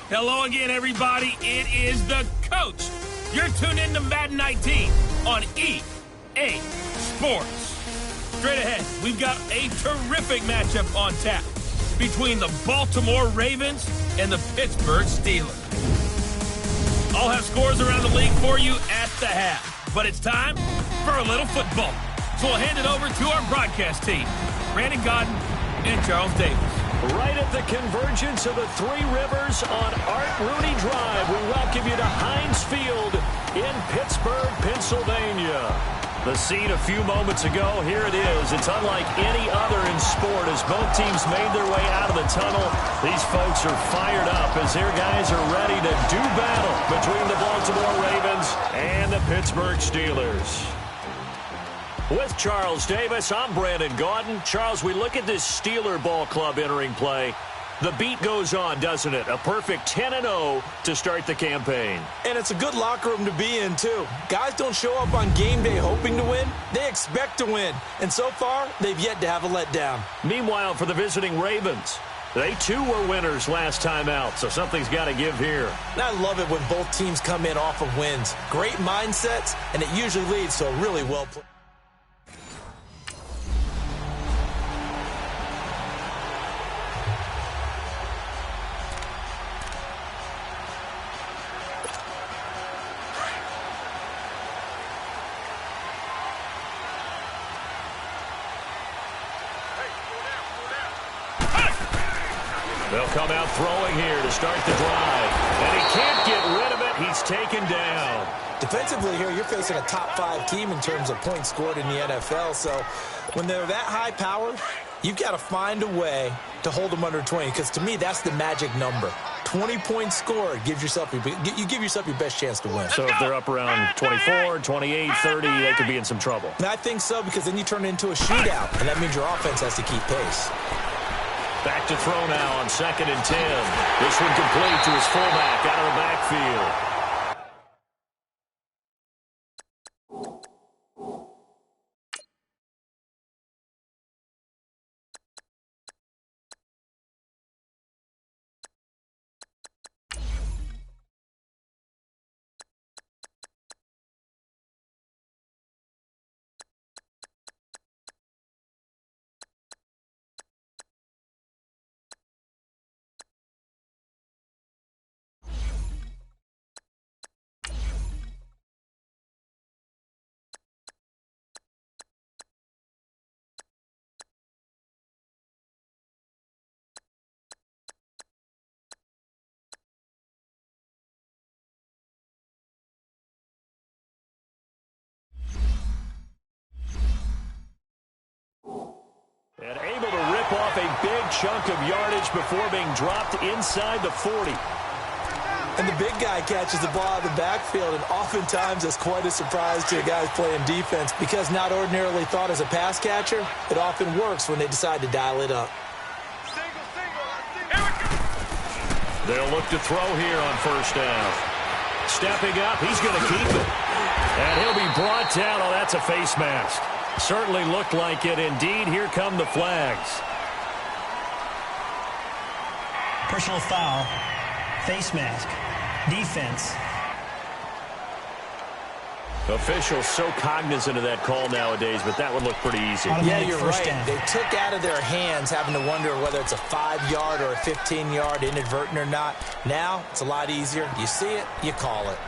Hello again, everybody. It is the coach. You're tuned in to Madden 19 on EA Sports. Straight ahead, we've got a terrific matchup on tap between the Baltimore Ravens and the Pittsburgh Steelers. I'll have scores around the league for you at the half, but it's time for a little football. So we'll hand it over to our broadcast team, Brandon Godden and Charles Davis. Right at the convergence of the Three Rivers on Art Rooney Drive, we welcome you to Heinz Field in Pittsburgh, Pennsylvania. The scene a few moments ago, here it is. It's unlike any other in sport as both teams made their way out of the tunnel. These folks are fired up as their guys are ready to do battle between the Baltimore Ravens and the Pittsburgh Steelers. With Charles Davis, I'm Brandon Gaudin. Charles, we look at this Steeler ball club entering play. The beat goes on, doesn't it? A perfect 10-0 to start the campaign. And it's a good locker room to be in, too. Guys don't show up on game day hoping to win. They expect to win. And so far, they've yet to have a letdown. Meanwhile, for the visiting Ravens, they too were winners last time out, so something's got to give here. And I love it when both teams come in off of wins. Great mindsets, and it usually leads to a really well played. They'll come out throwing here to start the drive. And he can't get rid of it. He's taken down. Defensively here, you're facing a top-5 team in terms of points scored in the NFL. So when they're that high-powered, you've got to find a way to hold them under 20. Because to me, that's the magic number. 20 points scored, you give yourself your best chance to win. So if they're up around 24, 28, 30, they could be in some trouble. And I think so, because then you turn it into a shootout. And that means your offense has to keep pace. Back to throw now on 2nd and 10. This one complete to his fullback out of the backfield. And able to rip off a big chunk of yardage before being dropped inside the 40. And the big guy catches the ball out of the backfield, and oftentimes it's quite a surprise to the guys playing defense because not ordinarily thought as a pass catcher, it often works when they decide to dial it up. They'll look to throw here on 1st down. Stepping up, he's going to keep it. And he'll be brought down. Oh, that's a face mask. Certainly looked like it. Indeed, here come the flags. Personal foul, face mask, defense. Officials so cognizant of that call nowadays, but that would look pretty easy. Yeah, you're right. They took out of their hands having to wonder whether it's a 5-yard or a 15-yard inadvertent or not. Now, it's a lot easier. You see it, you call it.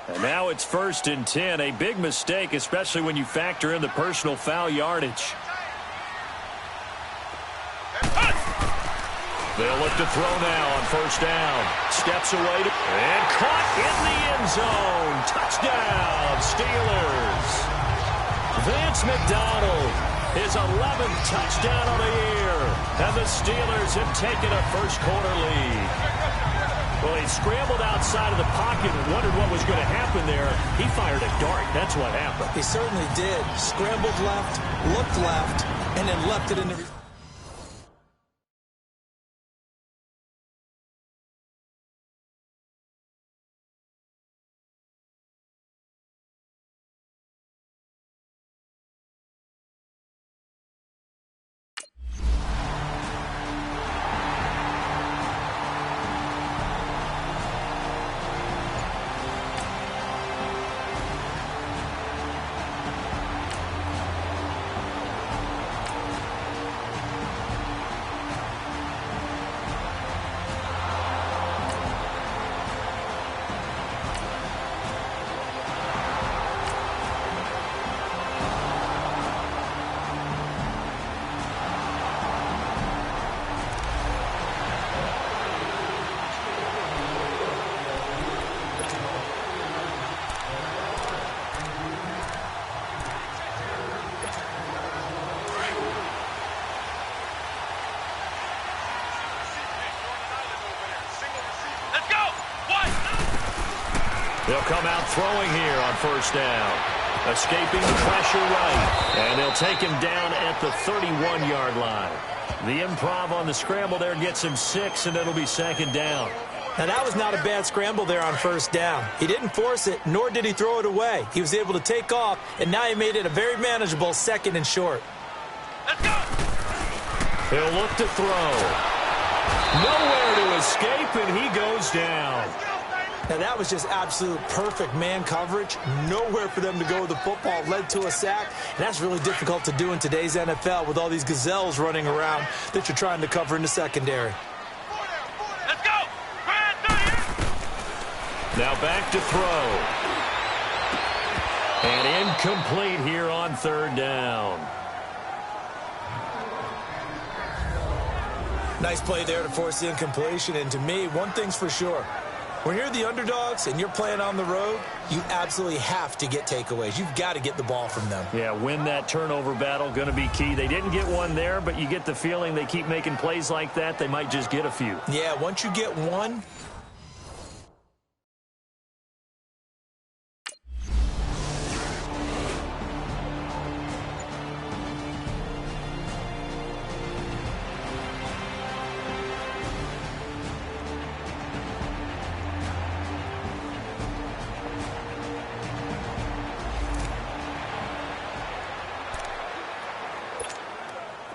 And now it's 1st and 10. A big mistake, especially when you factor in the personal foul yardage. They'll look to throw now on 1st down. Steps away and caught in the end zone. Touchdown, Steelers. Vance McDonald, his 11th touchdown of the year. And the Steelers have taken a first-quarter lead. Well, he scrambled outside of the pocket and wondered what was going to happen there. He fired a dart. That's what happened. He certainly did. Scrambled left, looked left, and then left it in the... They'll come out throwing here on 1st down. Escaping the pressure right. And they'll take him down at the 31-yard line. The improv on the scramble there gets him 6, and it'll be 2nd down. Now, that was not a bad scramble there on 1st down. He didn't force it, nor did he throw it away. He was able to take off, and now he made it a very manageable 2nd and short. Let's go! He'll look to throw. Nowhere to escape, and he goes down. Now, that was just absolute perfect man coverage. Nowhere for them to go with the football. Led to a sack. And that's really difficult to do in today's NFL with all these gazelles running around that you're trying to cover in the secondary. Let's go! Now back to throw. And incomplete here on 3rd down. Nice play there to force the incompletion. And to me, one thing's for sure. When you're the underdogs and you're playing on the road, you absolutely have to get takeaways. You've got to get the ball from them. Yeah, win that turnover battle, going to be key. They didn't get one there, but you get the feeling they keep making plays like that, they might just get a few. Yeah, once you get one...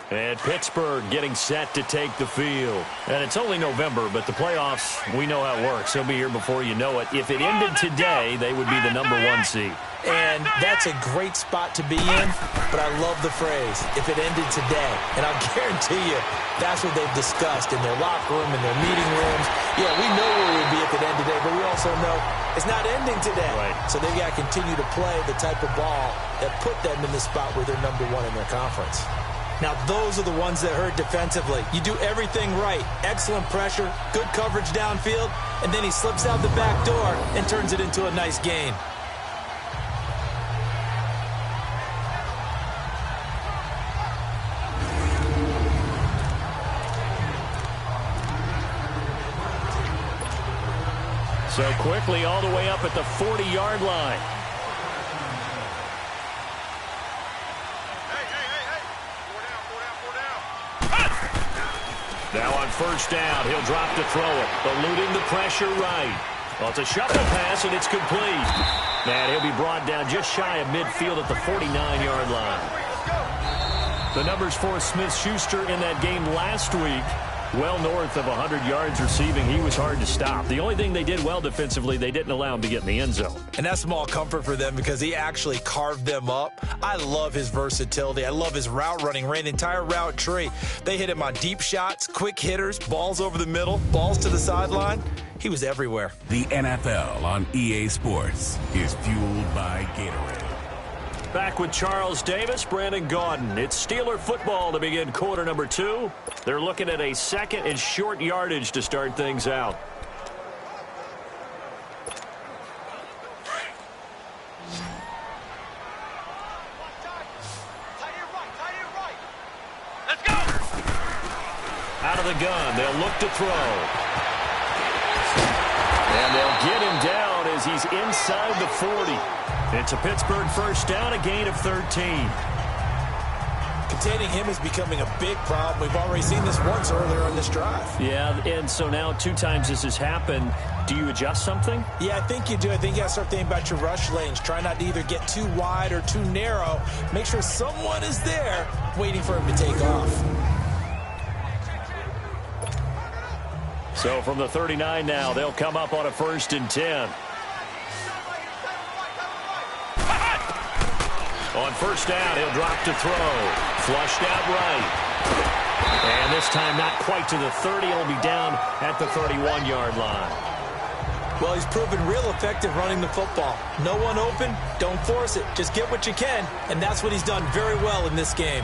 And Pittsburgh getting set to take the field. And it's only November, but the playoffs, we know how it works. They'll be here before you know it. If it ended today, they would be the #1 seed. And that's a great spot to be in, but I love the phrase, if it ended today. And I'll guarantee you, that's what they've discussed in their locker room, in their meeting rooms. Yeah, we know where we'd be if it ended today, but we also know it's not ending today. Right. So they've got to continue to play the type of ball that put them in the spot where they're #1 in their conference. Now, those are the ones that hurt defensively. You do everything right. Excellent pressure, good coverage downfield, and then he slips out the back door and turns it into a nice gain. So quickly all the way up at the 40-yard line. Now on 1st down, he'll drop to throw it. Eluding the pressure right. Well, it's a shuffle pass, and it's complete. And he'll be brought down just shy of midfield at the 49-yard line. The numbers for Smith-Schuster in that game last week, well north of 100 yards receiving. He was hard to stop. The only thing they did well defensively, they didn't allow him to get in the end zone. And that's small comfort for them because he actually carved them up. I love his versatility. I love his route running. Ran the entire route tree. They hit him on deep shots, quick hitters, balls over the middle, balls to the sideline. He was everywhere. The NFL on EA Sports is fueled by Gatorade. Back with Charles Davis, Brandon Gaudin. It's Steeler football to begin quarter number 2. They're looking at a second and short yardage to start things out. Let's go! Out of the gun, they'll look to throw. And they'll get him down as he's inside the 40. It's a Pittsburgh first down, a gain of 13. Containing him is becoming a big problem. We've already seen this once earlier on this drive. Yeah, and so now 2 times this has happened. Do you adjust something? Yeah, I think you do. I think you got to start thinking about your rush lanes. Try not to either get too wide or too narrow. Make sure someone is there waiting for him to take off. So from the 39 now, they'll come up on a 1st and 10. On first down, he'll drop to throw. Flushed out right. And this time not quite to the 30. He'll be down at the 31-yard line. Well, he's proven real effective running the football. No one open, don't force it. Just get what you can, and that's what he's done very well in this game.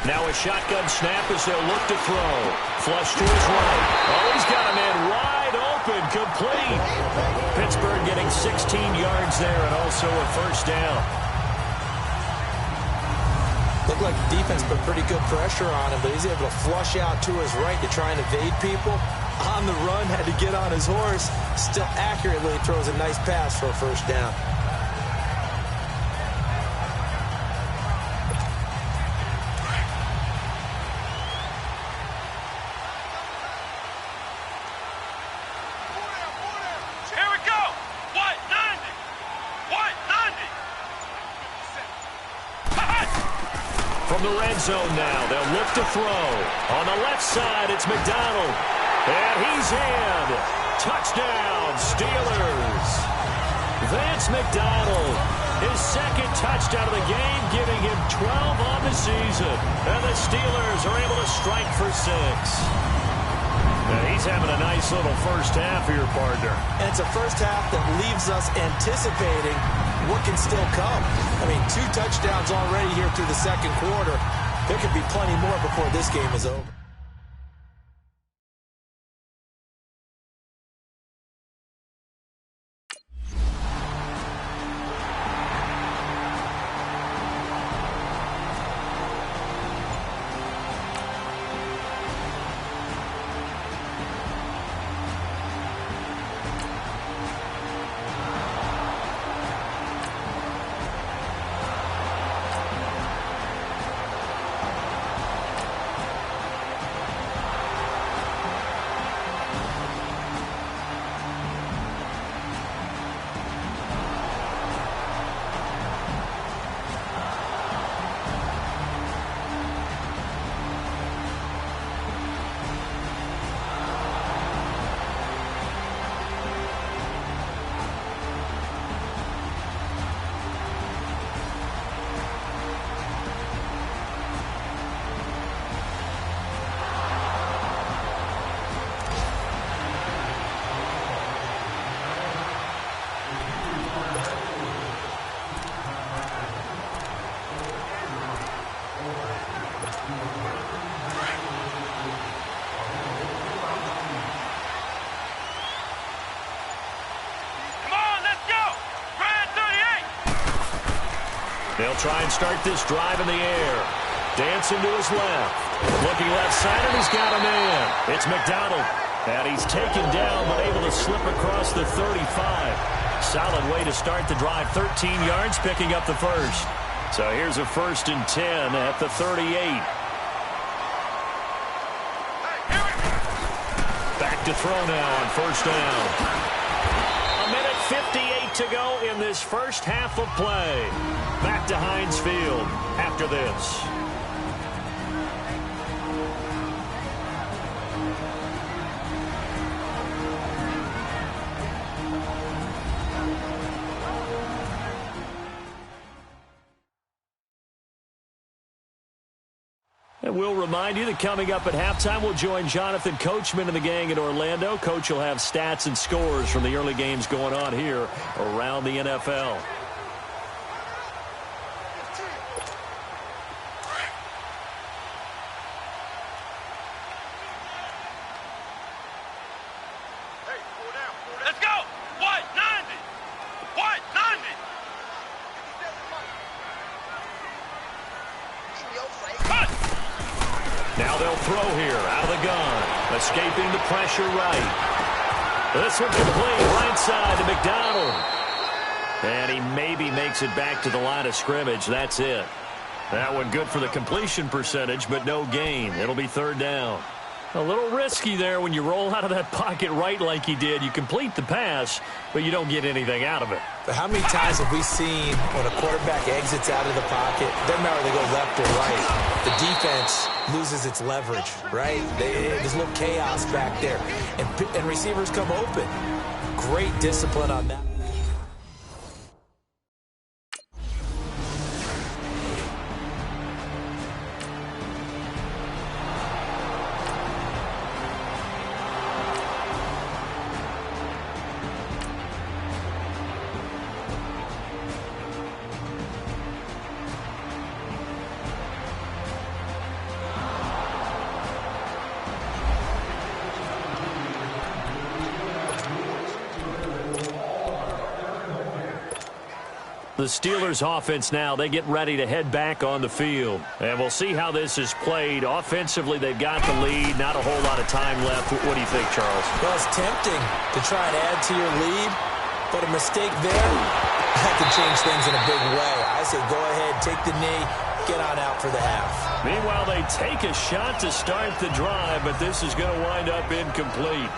Now a shotgun snap as they'll look to throw. Flush to his right. Oh, he's got him in wide open, complete. Pittsburgh getting 16 yards there and also a first down. Looked like the defense put pretty good pressure on him, but he's able to flush out to his right to try and evade people. On the run, had to get on his horse. Still accurately throws a nice pass for a first down. From the red zone now, they'll look to throw. On the left side, it's McDonald. And he's in. Touchdown, Steelers. Vance McDonald, his second touchdown of the game, giving him 12 on the season. And the Steelers are able to strike for 6. And he's having a nice little first half here, partner. And it's a first half that leaves us anticipating what can still come. I mean, 2 touchdowns already here through the second quarter. There could be plenty more before this game is over. They'll try and start this drive in the air. Dancing to his left. Looking left side, and he's got him in. It's McDonald. And he's taken down, but able to slip across the 35. Solid way to start the drive. 13 yards, picking up the first. So here's a 1st and 10 at the 38. Back to throw now on 1st down. 1:58 to go in this first half of play. Back to Heinz Field after this. And we'll remind you that coming up at halftime, we'll join Jonathan Coachman and the gang in Orlando. Coach will have stats and scores from the early games going on here around the NFL. Let's go! 190! 190! Now they'll throw here out of the gun. Escaping the pressure right. This one complete right side to McDonald. And he maybe makes it back to the line of scrimmage. That's it. That one good for the completion percentage, but no gain. It'll be 3rd down. A little risky there when you roll out of that pocket right like he did. You complete the pass, but you don't get anything out of it. But how many times have we seen when a quarterback exits out of the pocket, doesn't matter whether they go left or right, the defense loses its leverage, right? There's a little chaos back there, and receivers come open. Great discipline on that. The Steelers offense now, they get ready to head back on the field. And we'll see how this is played. Offensively, they've got the lead. Not a whole lot of time left. What do you think, Charles? Well, it's tempting to try and add to your lead, but a mistake there, that can change things in a big way. I say go ahead, take the knee, get on out for the half. Meanwhile, they take a shot to start the drive, but this is going to wind up incomplete.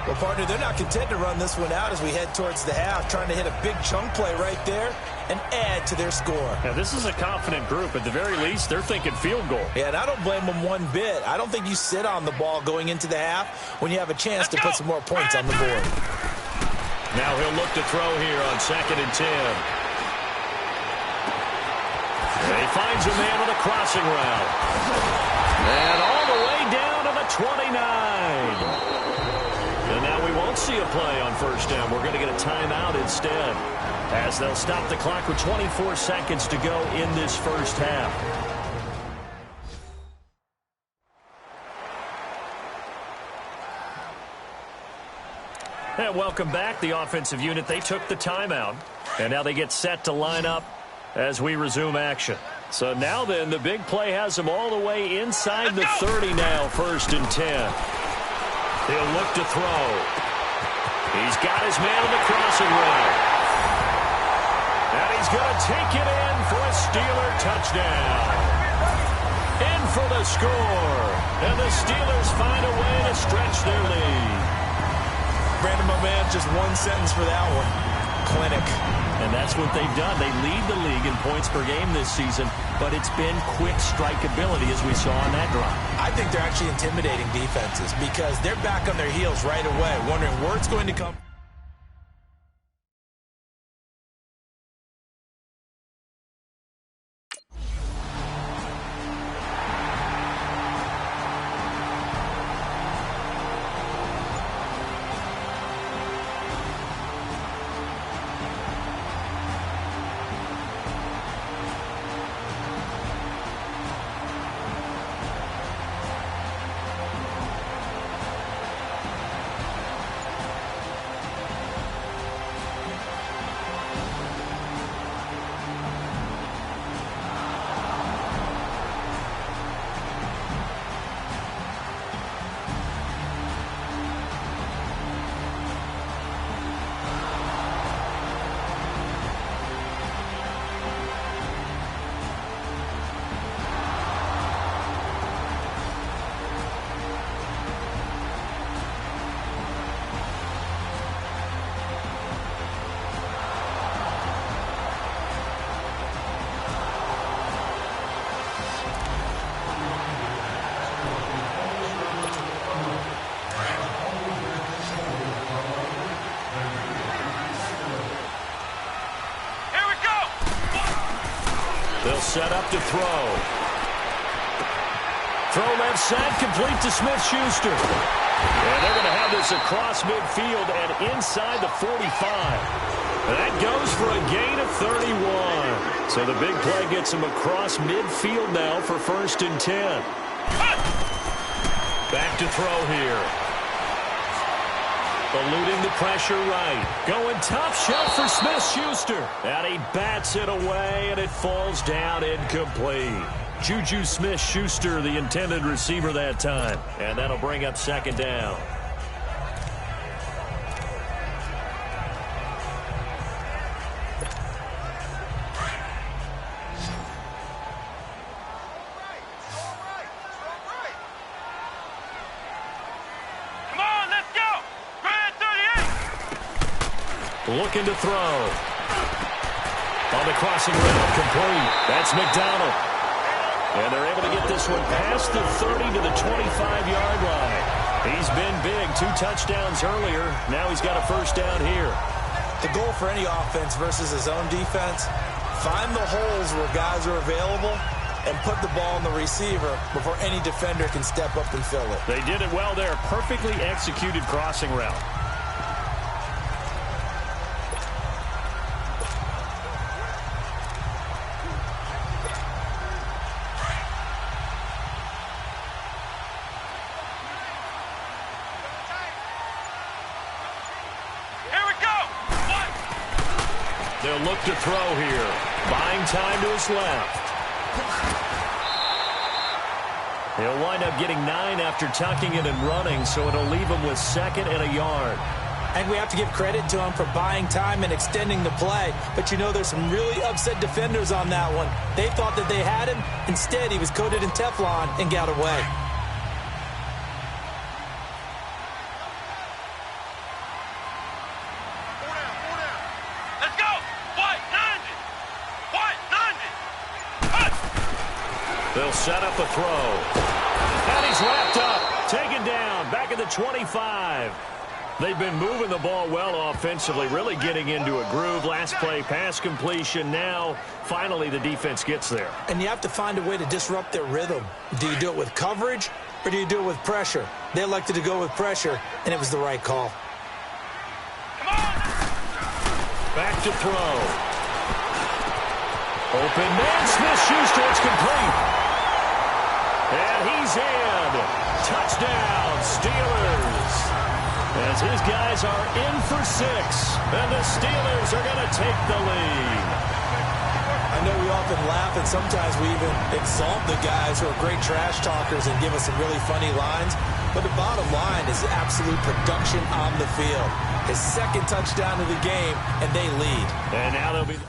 Well, partner, they're not content to run this one out as we head towards the half, trying to hit a big chunk play right there and add to their score. Now, this is a confident group. At the very least, they're thinking field goal. Yeah, and I don't blame them one bit. I don't think you sit on the ball going into the half when you have a chance to put some more points on the board. Now he'll look to throw here on 2nd and 10. And he finds a man on the crossing route. And all the way down to the 29. And now we won't see a play on 1st down. We're going to get a timeout instead, as they'll stop the clock with 24 seconds to go in this first half. And welcome back. The offensive unit, they took the timeout. And now they get set to line up as we resume action. So now then, the big play has them all the way inside the 30 now, 1st and 10. He'll look to throw. He's got his man on the crossing route. And he's going to take it in for a Steeler touchdown. In for the score. And the Steelers find a way to stretch their lead. Brandon, my man, just one sentence for that one. Clinic. And that's what they've done. They lead the league in points per game this season, but it's been quick strikeability as we saw on that drive. I think they're actually intimidating defenses because they're back on their heels right away, wondering where it's going to come. They'll set up to throw. Throw left side, complete to Smith-Schuster. And they're going to have this across midfield and inside the 45. That goes for a gain of 31. So the big play gets him across midfield now for 1st and 10. Back to throw here. Eluding the pressure right. Going top shelf for Smith-Schuster. And he bats it away, and it falls down incomplete. Juju Smith-Schuster, the intended receiver that time. And that'll bring up 2nd down. Looking to throw. On the crossing route, complete. That's McDonald. And they're able to get this one past the 30 to the 25-yard line. He's been big. 2 touchdowns earlier. Now he's got a 1st down here. The goal for any offense versus his own defense, find the holes where guys are available and put the ball in the receiver before any defender can step up and fill it. They did it well there. Perfectly executed crossing route. They'll look to throw here. Buying time to his left. He'll wind up getting 9 after tucking it and running, so it'll leave him with 2nd and a yard. And we have to give credit to him for buying time and extending the play. But you know, there's some really upset defenders on that one. They thought that they had him. Instead, he was coated in Teflon and got away. They'll set up a throw. And he's wrapped up. Taken down. Back at the 25. They've been moving the ball well offensively, really getting into a groove. Last play, pass completion. Now, finally, the defense gets there. And you have to find a way to disrupt their rhythm. Do you do it with coverage, or do you do it with pressure? They elected to go with pressure, and it was the right call. Back to throw. Open man, Smith-Schuster, it's complete. And he's in. Touchdown, Steelers. As his guys are in for 6. And the Steelers are going to take the lead. I know we often laugh, and sometimes we even exalt the guys who are great trash talkers and give us some really funny lines. But the bottom line is absolute production on the field. His 2nd touchdown of the game, and they lead. And now they'll be...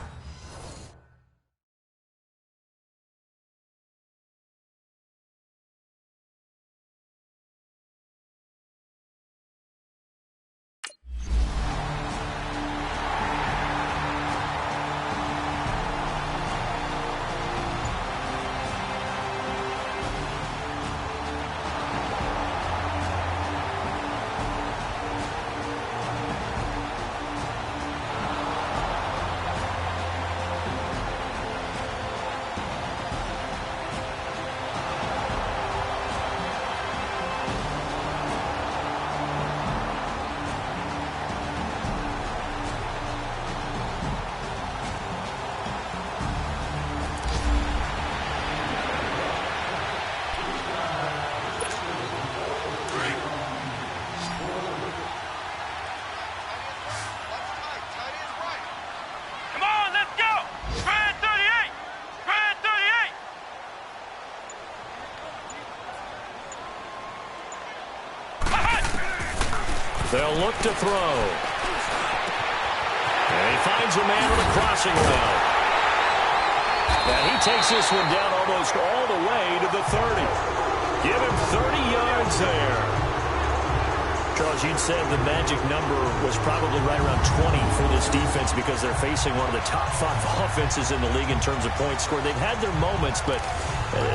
They'll look to throw. And he finds a man with a crossing route. And he takes this one down almost all the way to the 30. Give him 30 yards there. Charles, you'd said the magic number was probably right around 20 for this defense because they're facing one of the top 5 offenses in the league in terms of points scored. They've had their moments, but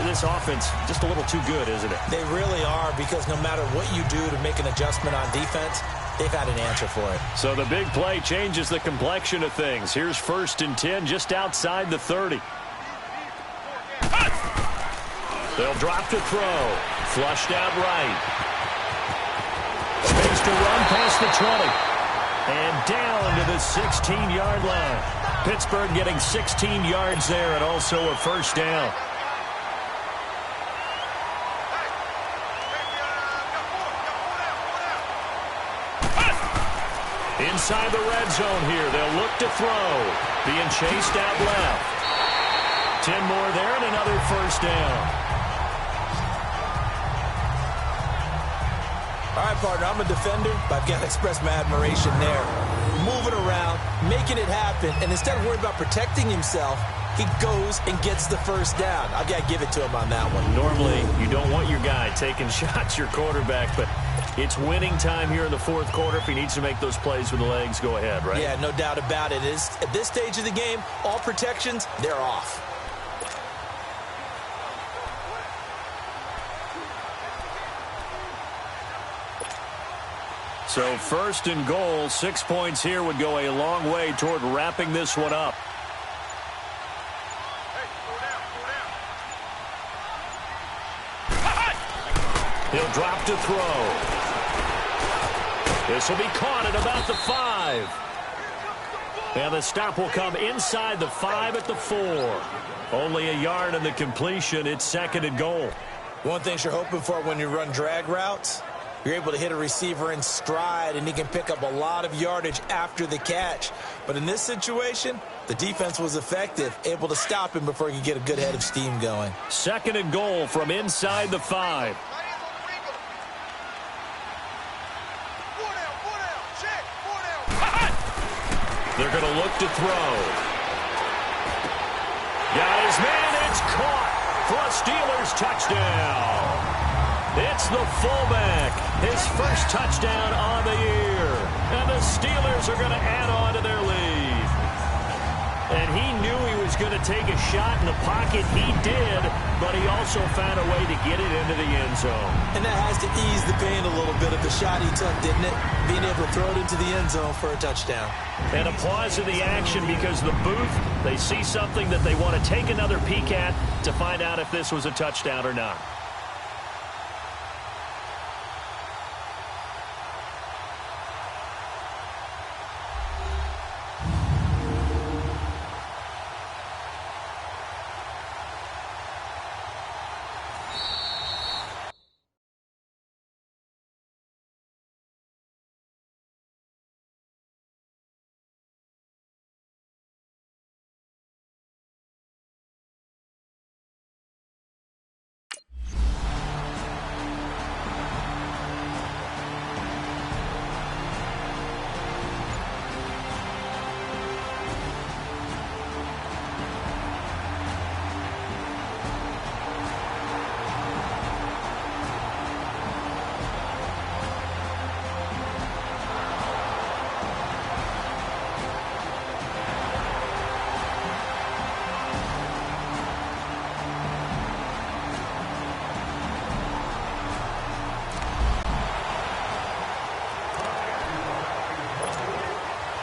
this offense just a little too good, isn't it? They really are, because no matter what you do to make an adjustment on defense, they've had an answer for it. So the big play changes the complexion of things. Here's 1st and 10 just outside the 30. They'll drop to throw. Flushed out right. Space to run past the 20. And down to the 16-yard line. Pittsburgh getting 16 yards there and also a first down. Inside the red zone here. They'll look to throw. Being chased out left. 10 more there and another first down. All right, partner, I'm a defender, but I've got to express my admiration there. Moving around, making it happen, and instead of worrying about protecting himself, he goes and gets the first down. I've got to give it to him on that one. Normally, you don't want your guy taking shots, your quarterback, but it's winning time here in the fourth quarter. If he needs to make those plays with the legs, go ahead, right? Yeah, no doubt about it. At this stage of the game, all protections, they're off. So first and goal, 6 points here would go a long way toward wrapping this one up. He'll drop to throw. This will be caught at about the 5. And the stop will come inside the 5 at the 4. Only a yard in the completion. It's second and goal. One thing you're hoping for when you run drag routes, you're able to hit a receiver in stride, and he can pick up a lot of yardage after the catch. But in this situation, the defense was effective, able to stop him before he could get a good head of steam going. Second and goal from inside the 5. They're going to look to throw. Got his man. It's caught for a Steelers touchdown. It's the fullback. His first touchdown on the year. And the Steelers are going to add on to their lead. And he knew he was going to take a shot in the pocket. He did, but he also found a way to get it into the end zone. And that has to ease the pain a little bit of the shot he took, didn't it? Being able to throw it into the end zone for a touchdown. And a pause in the action because the booth, they see something that they want to take another peek at to find out if this was a touchdown or not.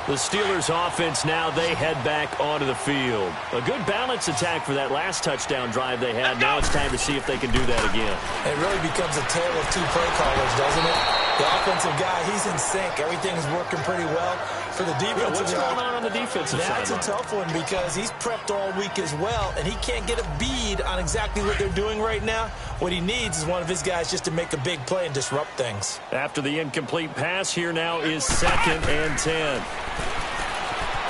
The Steelers offense now, they head back onto the field. A good balance attack for that last touchdown drive they had. Now it's time to see if they can do that again. It really becomes a tale of two play callers, doesn't it? The offensive guy, he's in sync. Everything's working pretty well. For the defensive what's going on the defensive side? That's a tough one because he's prepped all week as well, and he can't get a bead on exactly what they're doing right now. What he needs is one of his guys just to make a big play and disrupt things. After the incomplete pass, here now is 2nd and 10.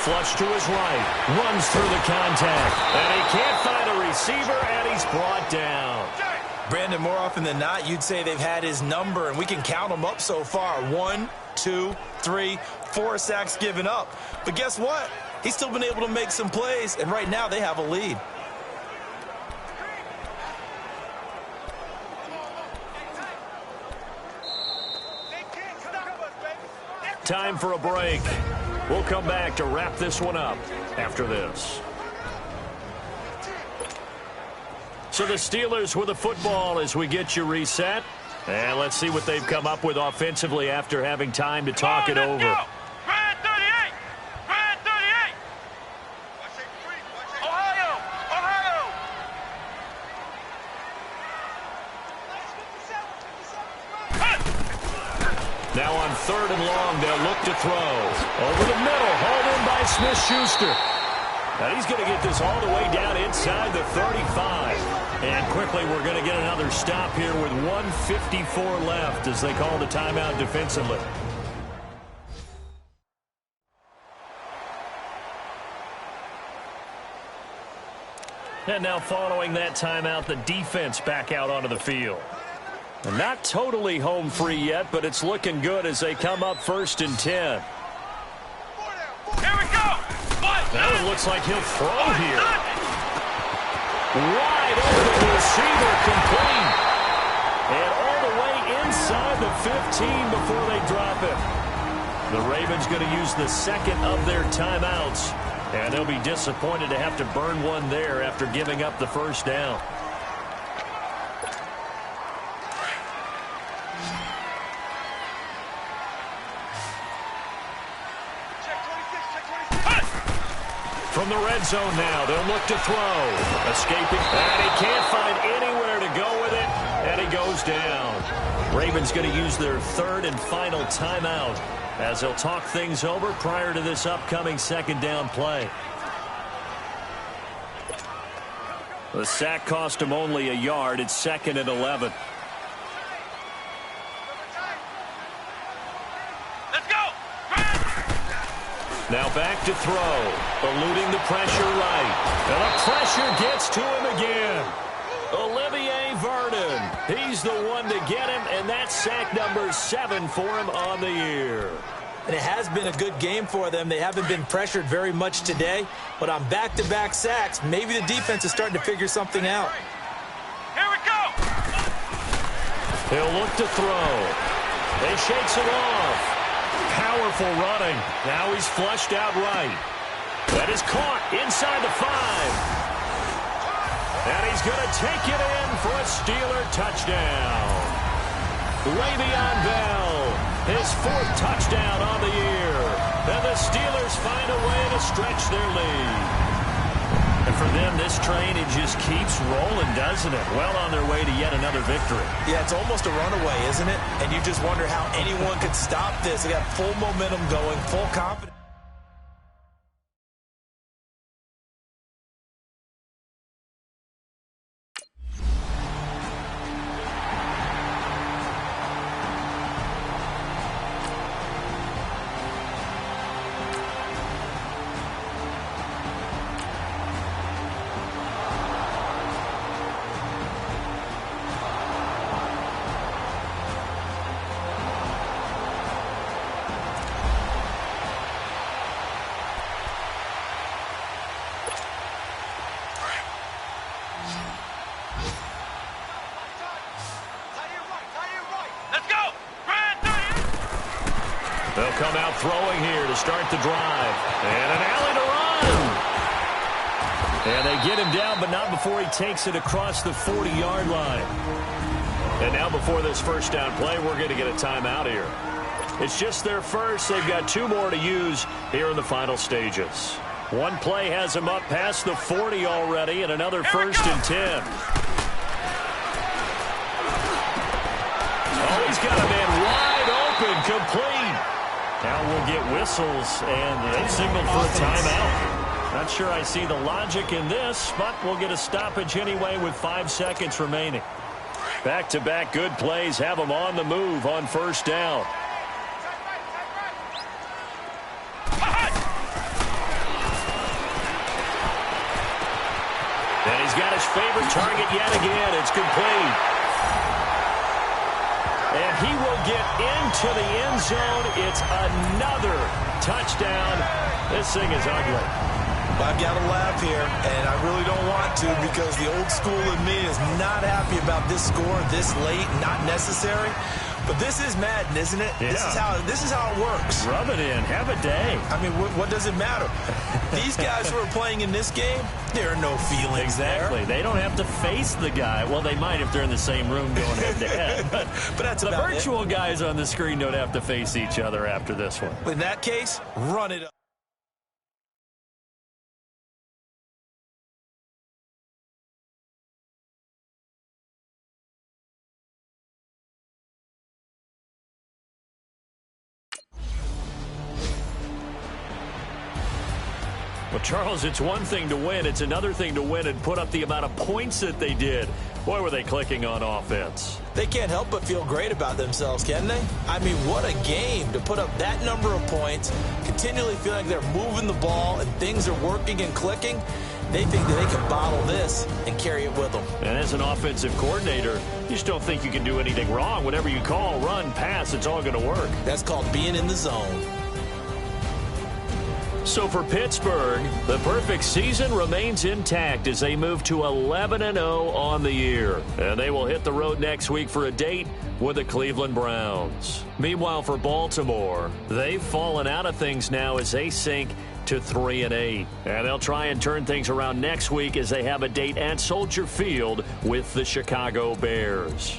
Flush to his right, runs through the contact, and he can't find a receiver, and he's brought down. Brandon, more often than not, you'd say they've had his number, and we can count them up so far. 1, 2, 3, 4 sacks given up. But guess what? He's still been able to make some plays, and right now they have a lead. Time for a break. We'll come back to wrap this one up after this. So the Steelers with the football as we get you reset. And let's see what they've come up with offensively after having time to talk it over. Go. Red 38. Red 38. Ohio. Ohio. Now on 3rd and long, they'll look to throw. Over the middle, hauled in by Smith-Schuster. Now he's going to get this all the way down inside the 35. And quickly we're going to get another stop here with 1:54 left as they call the timeout defensively. And now following that timeout, the defense back out onto the field. And not totally home free yet, but it's looking good as they come up 1st and 10. Here we go. Now it looks like he'll throw here. Wide open receiver, complete. And all the way inside the 15 before they drop it. The Ravens going to use the second of their timeouts. And they'll be disappointed to have to burn one there after giving up the first down. From the red zone now, they'll look to throw. Escaping, and he can't find anywhere to go with it, and he goes down. Ravens going to use their 3rd and final timeout as they'll talk things over prior to this upcoming 2nd down play. The sack cost him only a yard. It's 2nd and 11. Let's go. Now back to throw. Eluding the pressure right. And the pressure gets to him again. Olivier Vernon. He's the one to get him, and that's sack number 7 for him on the year. And it has been a good game for them. They haven't been pressured very much today, but on back-to-back sacks, maybe the defense is starting to figure something out. Here we go. He'll look to throw. He shakes it off. Powerful running. Now he's flushed out right. That is caught inside the 5. And he's going to take it in for a Steeler touchdown. Le'Veon Bell, his 4th touchdown on the year. And the Steelers find a way to stretch their lead. And for them, this train, it just keeps rolling, doesn't it? Well on their way to yet another victory. Yeah, it's almost a runaway, isn't it? And you just wonder how anyone could stop this. They got full momentum going, full confidence. They'll come out throwing here to start the drive. And an alley to run. And they get him down, but not before he takes it across the 40-yard line. And now before this first down play, we're going to get a timeout here. It's just their first. They've got 2 more to use here in the final stages. One play has them up past the 40 already, and another 1st and 10. Oh, he's got a man wide open, complete. Now we'll get whistles, and they signal for a timeout. Not sure I see the logic in this, but we'll get a stoppage anyway with 5 seconds remaining. Back-to-back good plays have them on the move on first down. And he's got his favorite target yet again. It's complete. And he will get into the end zone. It's another touchdown. This thing is ugly. I've got to laugh here, and I really don't want to because the old school in me is not happy about this score this late, not necessary. But this is Madden, isn't it? Yeah. This is how it works. Rub it in. Have a day. I mean, what does it matter? These guys who are playing in this game, there are no feelings Exactly. there. They don't have to face the guy. Well, they might if they're in the same room going head-to-head. But that's the about virtual guys on the screen don't have to face each other after this one. In that case, run it up. Well, Charles, it's one thing to win. It's another thing to win and put up the amount of points that they did. Boy, were they clicking on offense. They can't help but feel great about themselves, can they? I mean, what a game to put up that number of points, continually feeling like they're moving the ball and things are working and clicking. They think that they can bottle this and carry it with them. And as an offensive coordinator, you just don't think you can do anything wrong. Whatever you call, run, pass, it's all going to work. That's called being in the zone. So for Pittsburgh, the perfect season remains intact as they move to 11-0 on the year. And they will hit the road next week for a date with the Cleveland Browns. Meanwhile, for Baltimore, they've fallen out of things now as they sink to 3-8. And they'll try and turn things around next week as they have a date at Soldier Field with the Chicago Bears.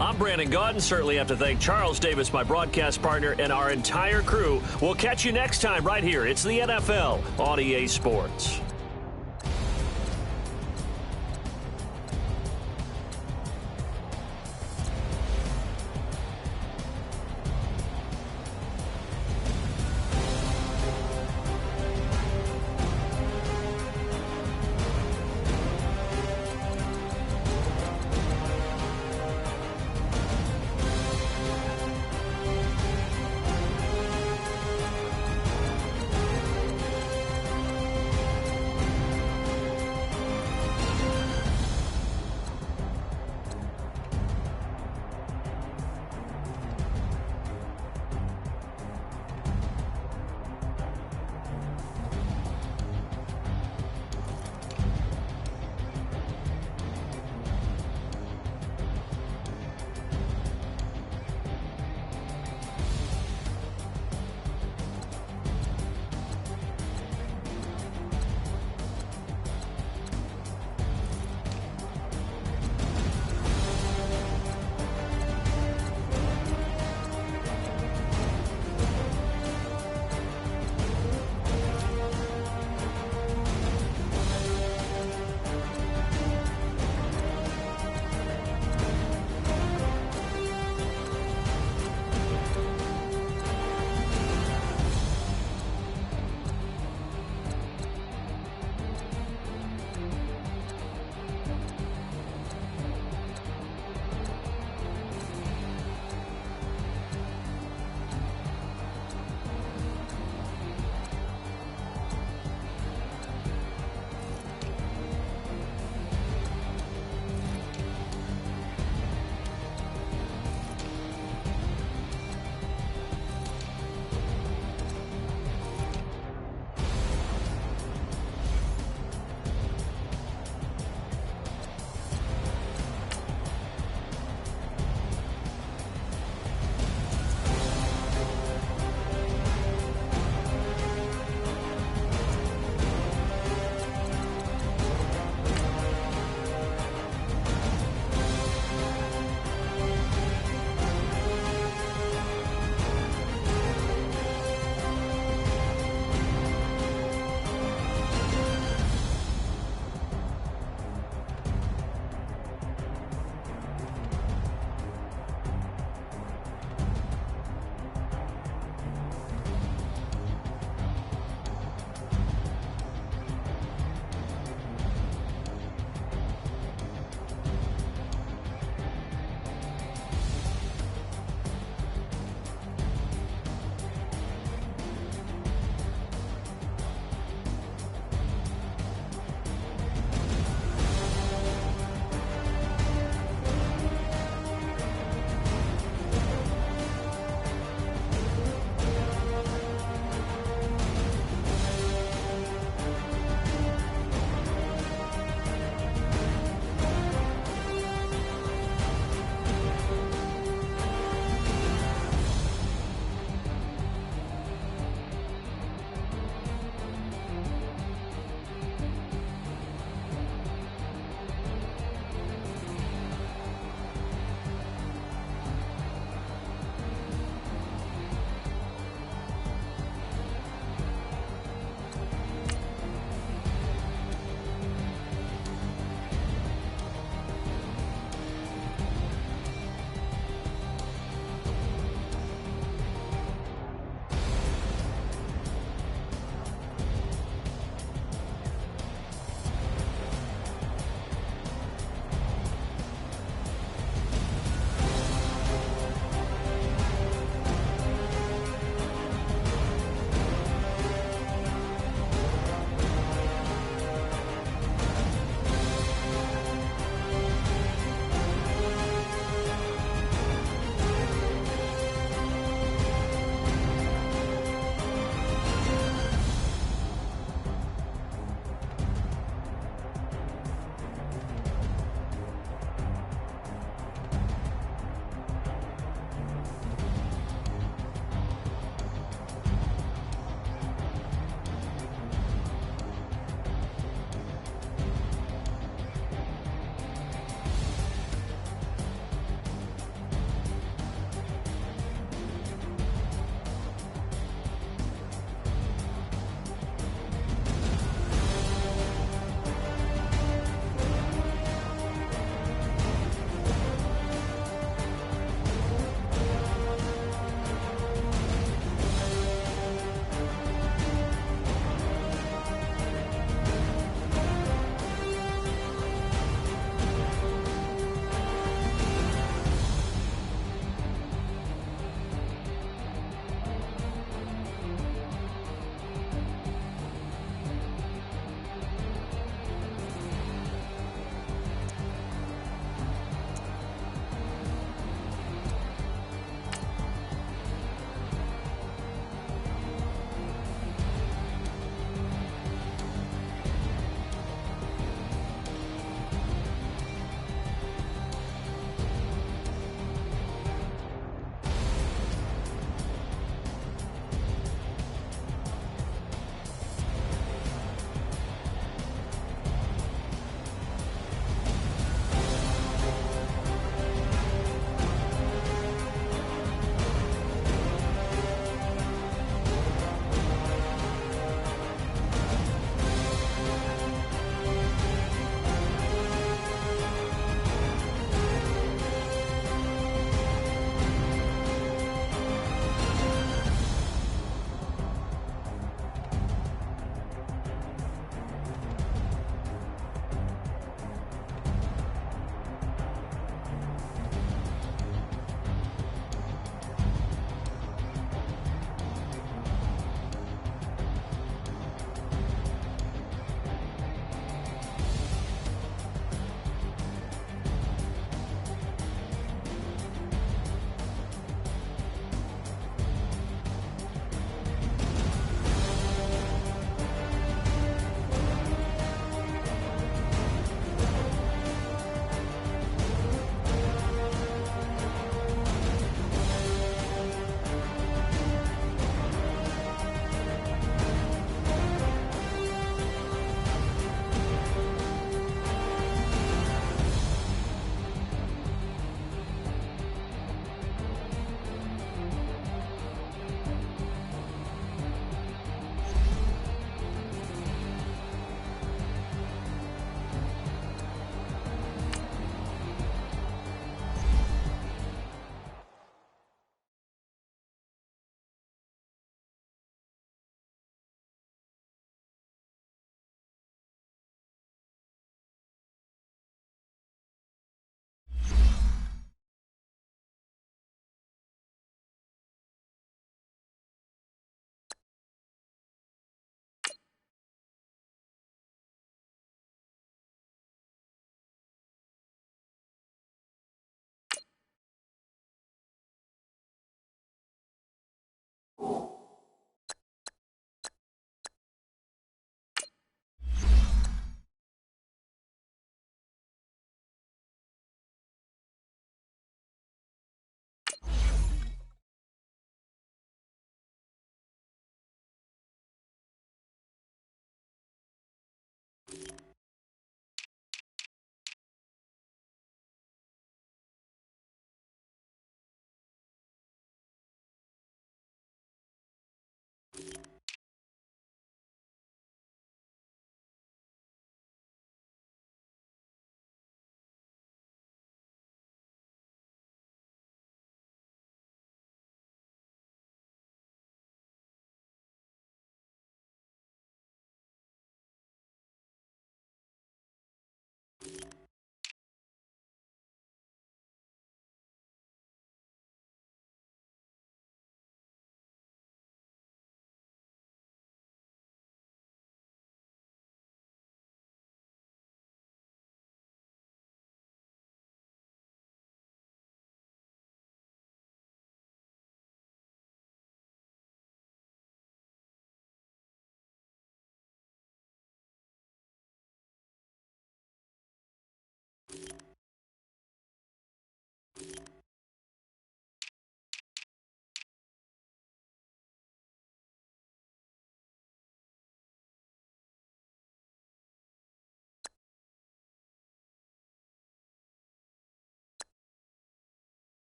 I'm Brandon Gaudin. Certainly have to thank Charles Davis, my broadcast partner, and our entire crew. We'll catch you next time right here. It's the NFL on EA Sports.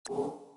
you.